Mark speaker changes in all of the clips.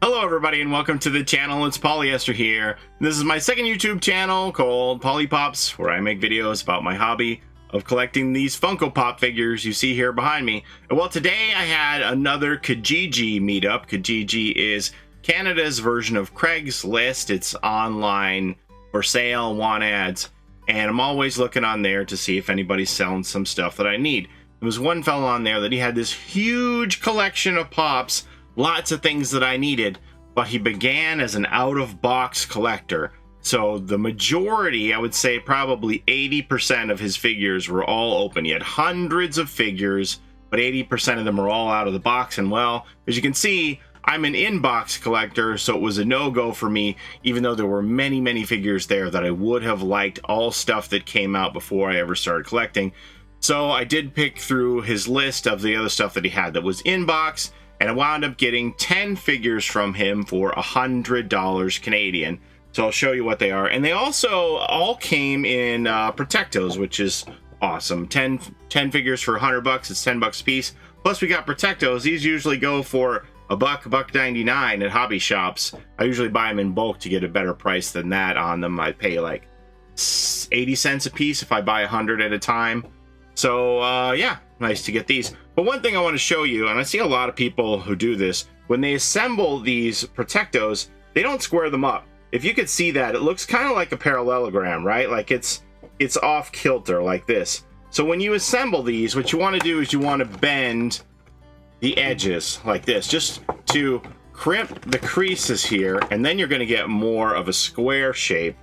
Speaker 1: Hello everybody and welcome to the channel. It's Polyester here. This is my second YouTube channel called Paulie Pops, where I make videos about my hobby of collecting these Funko Pop figures you see here behind me. And well, today I had another Kijiji meetup. Kijiji is Canada's version of Craigslist. It's online for sale, want ads, and I'm always looking on there to see if anybody's selling some stuff that I need. There was one fellow on there that he had this huge collection of pops, lots of things that I needed, but he began as an out-of-box collector. So the majority, I would say probably 80% of his figures were all open. He had hundreds of figures, but 80% of them are all out of the box. And well, as you can see, I'm an in-box collector, so it was a no-go for me, even though there were many, many figures there that I would have liked, all stuff that came out before I ever started collecting. So I did pick through his list of the other stuff that he had that was in-box, and I wound up getting 10 figures from him for $100 Canadian. So I'll show you what they are. And they also all came in Protectos, which is awesome. 10 figures for $100, it's 10 bucks a piece. Plus we got Protectos. These usually go for $1.99 at hobby shops. I usually buy them in bulk to get a better price than that on them. I pay like 80 cents a piece if I buy 100 at a time. So yeah, nice to get these. But one thing I want to show you, and I see a lot of people who do this, when they assemble these Protectos, they don't square them up. If you could see that, it looks kind of like a parallelogram, right? Like it's off kilter like this. So when you assemble these, what you want to do is you want to bend the edges like this, just to crimp the creases here, and then you're going to get more of a square shape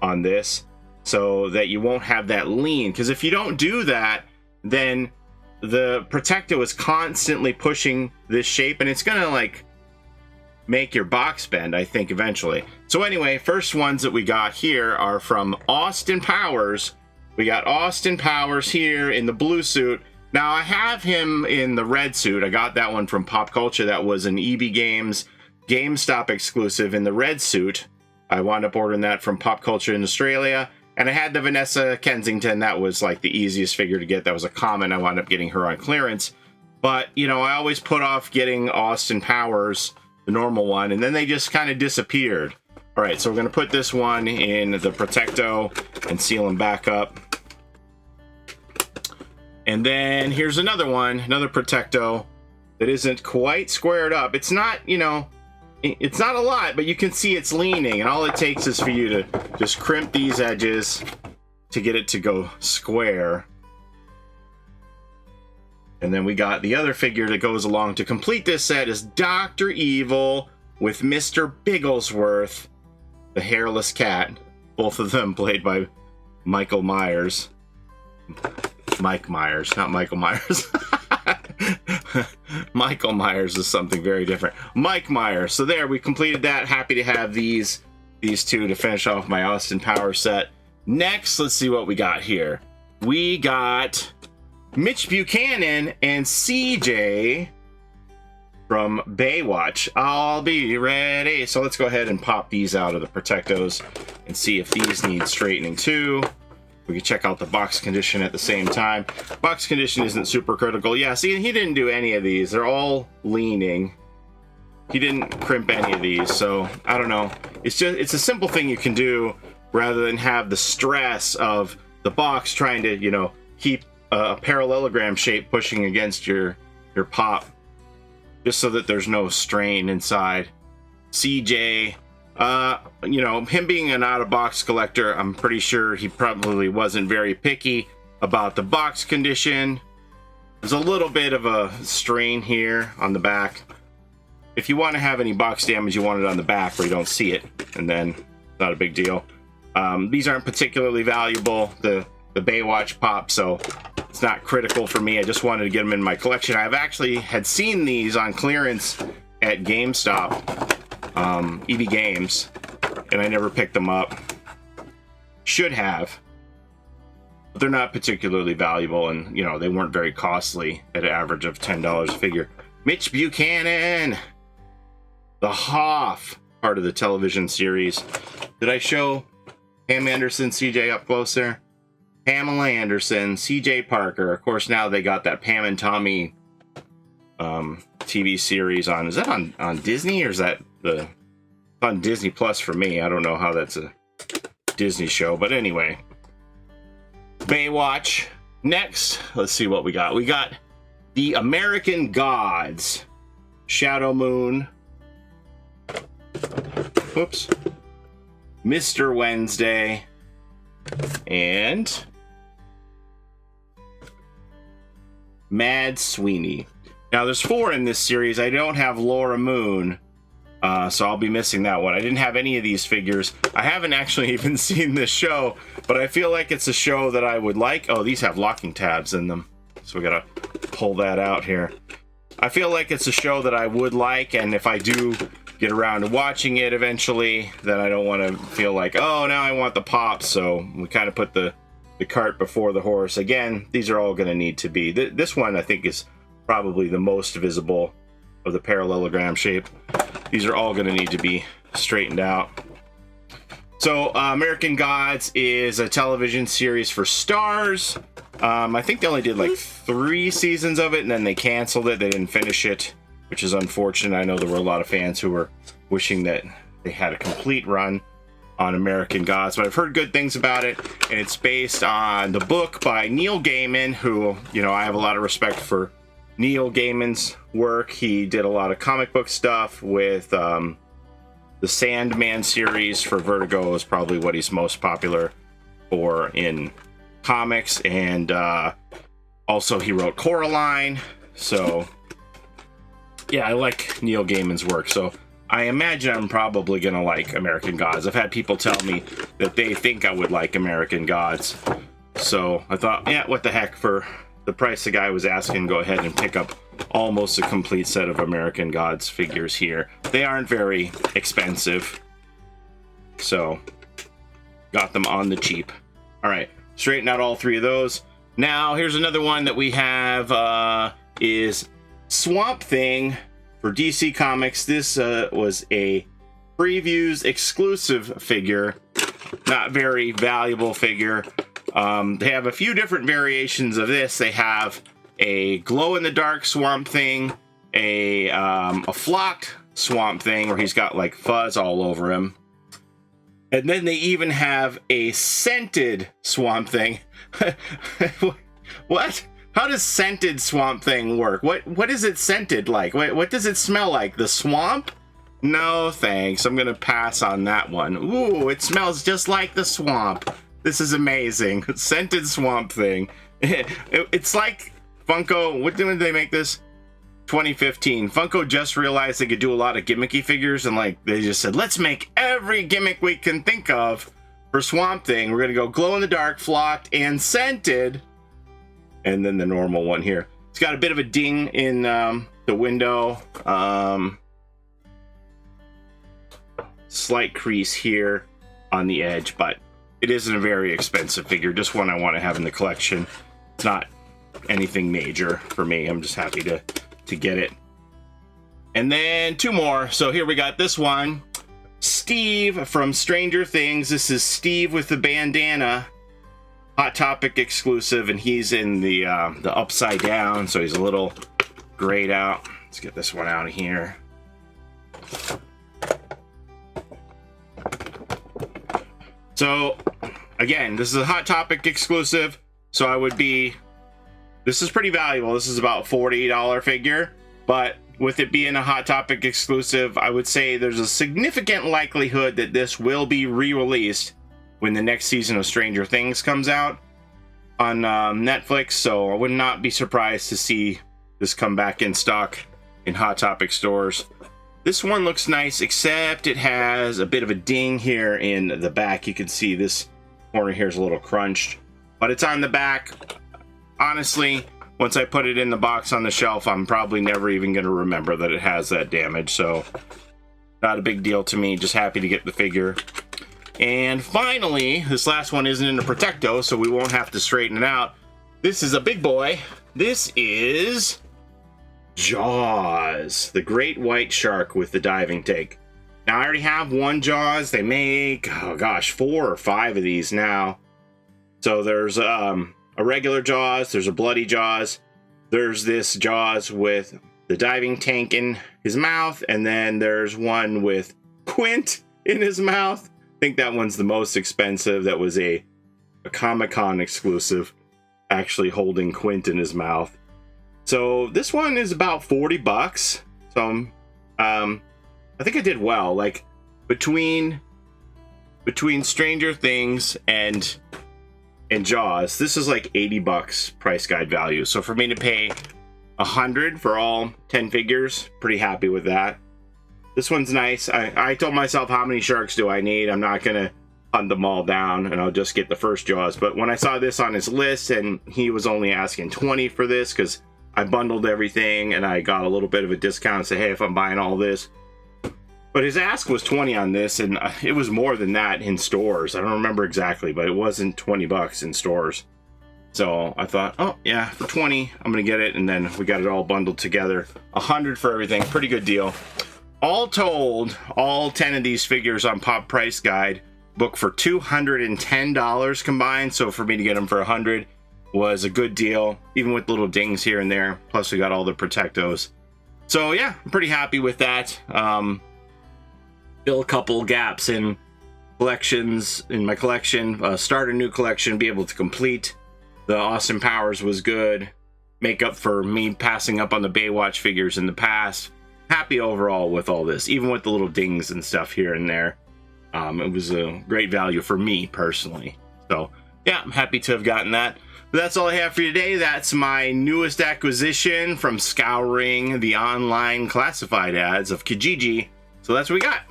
Speaker 1: on this, so that you won't have that lean. Because if you don't do that, then the Protecto is constantly pushing this shape, and it's gonna like make your box bend, I think, eventually. So anyway, first ones that we got here are from Austin Powers. We got Austin Powers here in the blue suit. Now I have him in the red suit. I got that one from Pop Culture. That was an EB Games GameStop exclusive in the red suit. I wound up ordering that from Pop Culture in Australia. And I had the Vanessa Kensington. That was like the easiest figure to get. That was a common. I wound up getting her on clearance. But, you know, I always put off getting Austin Powers, the normal one, and then they just kind of disappeared. All right, so we're going to put this one in the Protecto and seal them back up. And then here's another one, another Protecto that isn't quite squared up. It's not, you know, it's not a lot, but you can see it's leaning, and all it takes is for you to just crimp these edges to get it to go square. And then we got the other figure that goes along to complete this set is Dr. Evil with Mr. Bigglesworth, the hairless cat. Both of them played by Michael Myers. Mike Myers, not Michael Myers. Michael Myers is something very different. Mike Myers. So there, we completed that. Happy to have these two to finish off my Austin Powers set. Next, let's see what we got here. We got Mitch Buchanan and CJ from Baywatch. I'll be ready. So let's go ahead and pop these out of the Protectos and see if these need straightening too. We can check out the box condition at the same time. Box condition isn't super critical. Yeah, see, he didn't do any of these. They're all leaning. He didn't crimp any of these, so I don't know. It's a simple thing you can do rather than have the stress of the box trying to, you know, keep a parallelogram shape pushing against your pop, just so that there's no strain inside. CJ. You know, him being an out-of-box collector, I'm pretty sure he probably wasn't very picky about the box condition. There's a little bit of a strain here on the back. If you want to have any box damage, you want it on the back where you don't see it, and then not a big deal. These aren't particularly valuable, the Baywatch pop, so it's not critical for me. I just wanted to get them in my collection. I've actually had seen these on clearance at GameStop. EB Games, and I never picked them up. Should have, but they're not particularly valuable, and you know, they weren't very costly at an average of $10 a figure. Mitch Buchanan, the Hoff, part of the television series. Did I show Pam Anderson, CJ up close there? Pamela Anderson, CJ Parker. Of course, now they got that Pam and Tommy TV series on. Is that on Disney, or is that on Disney Plus for me. I don't know how that's a Disney show, but anyway. Baywatch. Next, let's see what we got. We got the American Gods. Shadow Moon. Whoops. Mr. Wednesday. And Mad Sweeney. Now, there's 4 in this series. I don't have Laura Moon, so I'll be missing that one. I didn't have any of these figures. I haven't actually even seen this show, but I feel like it's a show that I would like. Oh, these have locking tabs in them, so we gotta pull that out here. I feel like it's a show that I would like, and if I do get around to watching it eventually, then I don't want to feel like, oh, now I want the pops, so we kind of put the cart before the horse. Again, these are all going to need to be. This one, I think, is probably the most visible of the parallelogram shape. These are all going to need to be straightened out. So, American Gods is a television series for Stars. I think they only did like 3 seasons of it, and then they canceled it. They didn't finish it, which is unfortunate. I know there were a lot of fans who were wishing that they had a complete run on American Gods, but I've heard good things about it, and it's based on the book by Neil Gaiman, who, you know, I have a lot of respect for Neil Gaiman's work. He did a lot of comic book stuff with the Sandman series for Vertigo is probably what he's most popular for in comics, and also he wrote Coraline. So yeah, I like Neil Gaiman's work, so I imagine I'm probably gonna like American Gods. I've had people tell me that they think I would like American Gods, so I thought, yeah, what the heck, for the price the guy was asking, go ahead and pick up almost a complete set of American Gods figures here. They aren't very expensive, so got them on the cheap. All right, straighten out all 3 of those. Now, here's another one that we have, is Swamp Thing for DC Comics. This was a previews exclusive figure, not very valuable figure. They have a few different variations of this. They have a glow-in-the-dark Swamp Thing, a flocked Swamp Thing where he's got like fuzz all over him, and then they even have a scented Swamp Thing. What? How does scented Swamp Thing work? What is it scented like? What does it smell like? The swamp? No, thanks. I'm gonna pass on that one. Ooh, it smells just like the swamp. This is amazing. Scented Swamp Thing. It's like Funko. When did they make this? 2015. Funko just realized they could do a lot of gimmicky figures, and like they just said, let's make every gimmick we can think of for Swamp Thing. We're gonna go glow in the dark, flocked, and scented. And then the normal one here. It's got a bit of a ding in the window. Slight crease here on the edge, but it isn't a very expensive figure. Just one I want to have in the collection. It's not anything major for me. I'm just happy to get it. And then 2 more. So here we got this one. Steve from Stranger Things. This is Steve with the bandana. Hot Topic exclusive, and he's in the upside down, so he's a little grayed out. Let's get this one out of here. So, again, this is a Hot Topic exclusive, so I would be... This is pretty valuable. This is about $40 figure, but with it being a Hot Topic exclusive, I would say there's a significant likelihood that this will be re-released when the next season of Stranger Things comes out on Netflix, so I would not be surprised to see this come back in stock in Hot Topic stores. This one looks nice, except it has a bit of a ding here in the back. You can see this corner here is a little crunched, but it's on the back. Honestly, once I put it in the box on the shelf, I'm probably never even going to remember that it has that damage, so not a big deal to me. Just happy to get the figure. And finally, this last one isn't in a Protecto, so we won't have to straighten it out. This is a big boy. This is Jaws, the great white shark with the diving tank. Now, I already have one Jaws. They make, oh gosh, 4 or 5 of these now. So there's a regular Jaws, there's a bloody Jaws, there's this Jaws with the diving tank in his mouth, and then there's one with Quint in his mouth. I think that one's the most expensive. That was a Comic-Con exclusive, actually holding Quint in his mouth. So this one is about 40 bucks. So I think I did well. Like between Stranger Things and Jaws, this is like 80 bucks price guide value. So for me to pay 100 for all 10 figures, pretty happy with that. This one's nice. I told myself, how many sharks do I need? I'm not gonna hunt them all down, and I'll just get the first Jaws. But when I saw this on his list, and he was only asking 20 for this, because I bundled everything and I got a little bit of a discount, say, hey, if I'm buying all this. But his ask was 20 on this, and it was more than that in stores. I don't remember exactly, but it wasn't 20 bucks in stores. So I thought, oh yeah, for 20, I'm gonna get it, and then we got it all bundled together. 100 for everything, pretty good deal. All told, all 10 of these figures on Pop Price Guide book for $210 combined. So for me to get them for 100 was a good deal, even with little dings here and there. Plus we got all the Protectos. So yeah, I'm pretty happy with that. Fill a couple gaps in collections in my collection, start a new collection, be able to complete. The Austin Powers was good. Make up for me passing up on the Baywatch figures in the past. Happy overall with all this, even with the little dings and stuff here and there. It was a great value for me personally. So yeah, I'm happy to have gotten that. But that's all I have for you today. That's my newest acquisition from scouring the online classified ads of Kijiji. So that's what we got.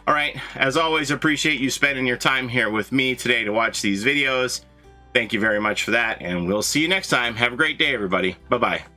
Speaker 1: All right, as always, appreciate you spending your time here with me today to watch these videos. Thank you very much for that, and we'll see you next time. Have a great day, everybody. Bye-bye.